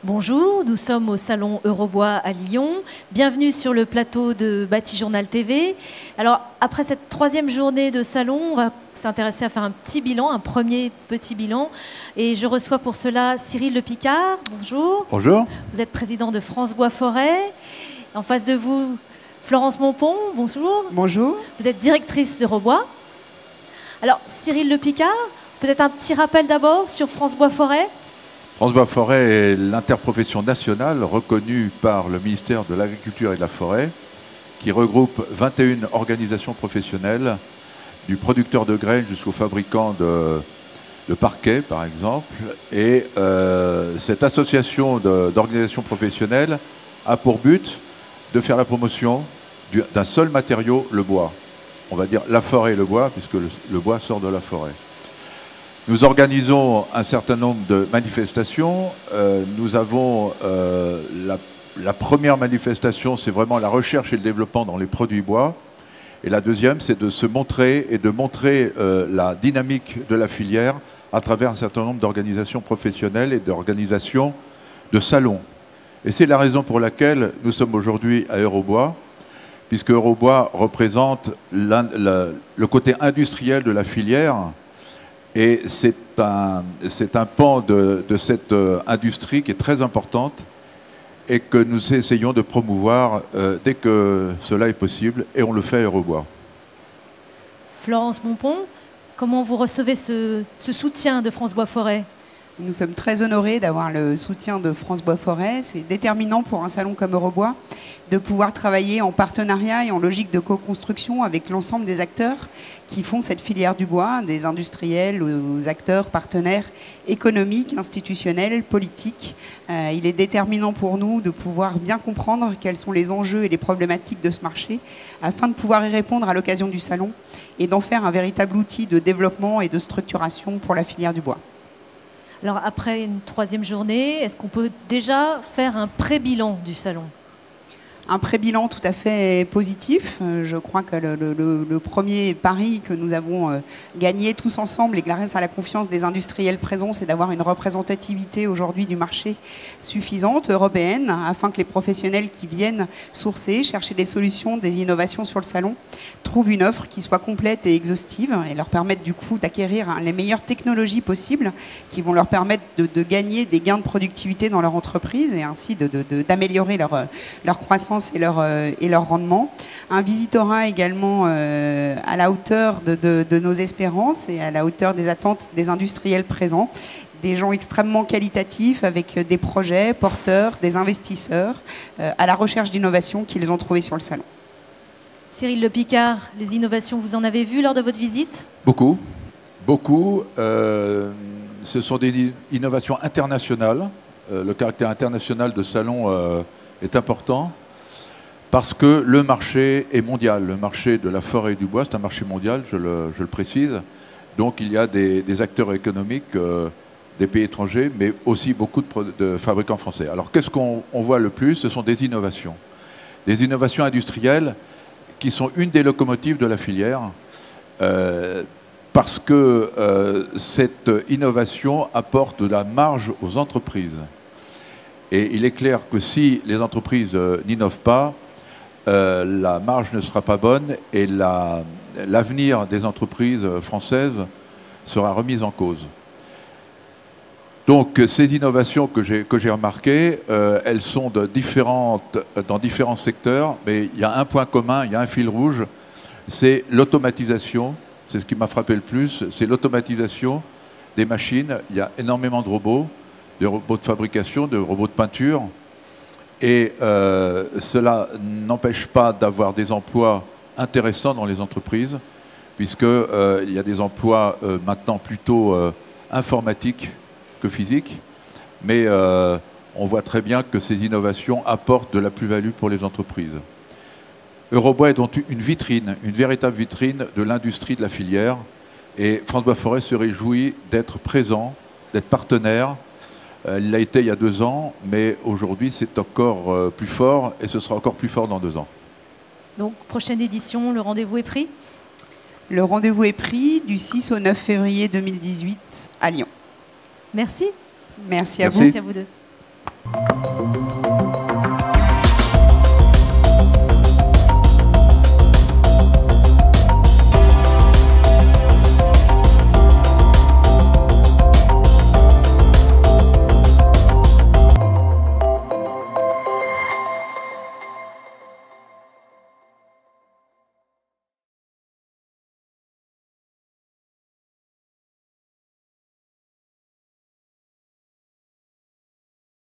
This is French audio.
Bonjour, nous sommes au salon Eurobois à Lyon. Bienvenue sur le plateau de Bâti Journal TV. Alors, après cette troisième journée de salon, on va s'intéresser à faire un petit bilan, un premier petit bilan. Et je reçois pour cela Cyril Le Picard. Bonjour. Bonjour. Vous êtes président de France Bois Forêt. En face de vous, Florence Montpont. Bonjour. Bonjour. Vous êtes directrice d'Eurobois. Alors, Cyril Le Picard, peut-être un petit rappel d'abord sur France Bois Forêt. France Bois Forêt est l'interprofession nationale reconnue par le ministère de l'Agriculture et de la Forêt qui regroupe 21 organisations professionnelles, du producteur de graines jusqu'au fabricant de parquets, par exemple. Et cette association d'organisations professionnelles a pour but de faire la promotion d'un seul matériau, le bois. On va dire la forêt et le bois, puisque le bois sort de la forêt. Nous organisons un certain nombre de manifestations. Nous avons la première manifestation, c'est vraiment la recherche et le développement dans les produits bois. Et la deuxième, c'est de se montrer et de montrer la dynamique de la filière à travers un certain nombre d'organisations professionnelles et d'organisations de salons. Et c'est la raison pour laquelle nous sommes aujourd'hui à Eurobois, puisque Eurobois représente le côté industriel de la filière. Et c'est un pan de cette industrie qui est très importante et que nous essayons de promouvoir dès que cela est possible, et on le fait à Eurobois. Florence Montpont, comment vous recevez ce soutien de France Bois Forêt ? Nous sommes très honorés d'avoir le soutien de France Bois Forêt. C'est déterminant pour un salon comme Eurobois de pouvoir travailler en partenariat et en logique de co-construction avec l'ensemble des acteurs qui font cette filière du bois, des industriels aux acteurs, partenaires économiques, institutionnels, politiques. Il est déterminant pour nous de pouvoir bien comprendre quels sont les enjeux et les problématiques de ce marché afin de pouvoir y répondre à l'occasion du salon et d'en faire un véritable outil de développement et de structuration pour la filière du bois. Alors après une troisième journée, est-ce qu'on peut déjà faire un pré-bilan du salon ? Un pré-bilan tout à fait positif. Je crois que le premier pari que nous avons gagné tous ensemble et grâce à la confiance des industriels présents, c'est d'avoir une représentativité aujourd'hui du marché suffisante, européenne, afin que les professionnels qui viennent sourcer, chercher des solutions, des innovations sur le salon, trouvent une offre qui soit complète et exhaustive et leur permette du coup d'acquérir les meilleures technologies possibles qui vont leur permettre de gagner des gains de productivité dans leur entreprise et ainsi d'améliorer leur croissance et leur rendement. Un visitorat également à la hauteur de nos espérances et à la hauteur des attentes des industriels présents. Des gens extrêmement qualitatifs avec des projets porteurs, des investisseurs à la recherche d'innovations qu'ils ont trouvées sur le salon. Cyril Le Picard, les innovations, vous en avez vu lors de votre visite ? Beaucoup, beaucoup. Ce sont des innovations internationales. Le caractère international de salon est important. Parce que le marché est mondial. Le marché de la forêt et du bois, c'est un marché mondial, je le précise. Donc il y a des acteurs économiques des pays étrangers, mais aussi beaucoup de fabricants français. Alors qu'est-ce qu'on voit le plus ? Ce sont des innovations. Des innovations industrielles qui sont une des locomotives de la filière, parce que cette innovation apporte de la marge aux entreprises. Et il est clair que si les entreprises n'innovent pas, la marge ne sera pas bonne et l'avenir des entreprises françaises sera remis en cause. Donc ces innovations que j'ai remarquées, elles sont dans différents secteurs, mais il y a un point commun, il y a un fil rouge, c'est l'automatisation. C'est ce qui m'a frappé le plus, c'est l'automatisation des machines. Il y a énormément de robots de fabrication, de robots de peinture. Et cela n'empêche pas d'avoir des emplois intéressants dans les entreprises, puisqu'il y a des emplois maintenant plutôt informatiques que physiques. Mais on voit très bien que ces innovations apportent de la plus-value pour les entreprises. Eurobois est donc une vitrine, une véritable vitrine de l'industrie de la filière. Et France Bois Forêt se réjouit d'être présent, d'être partenaire. Il l'a été il y a 2 ans, mais aujourd'hui c'est encore plus fort et ce sera encore plus fort dans 2 ans. Donc, prochaine édition, le rendez-vous est pris ? Le rendez-vous est pris du 6 au 9 février 2018 à Lyon. Merci. Merci à vous. Merci à vous deux.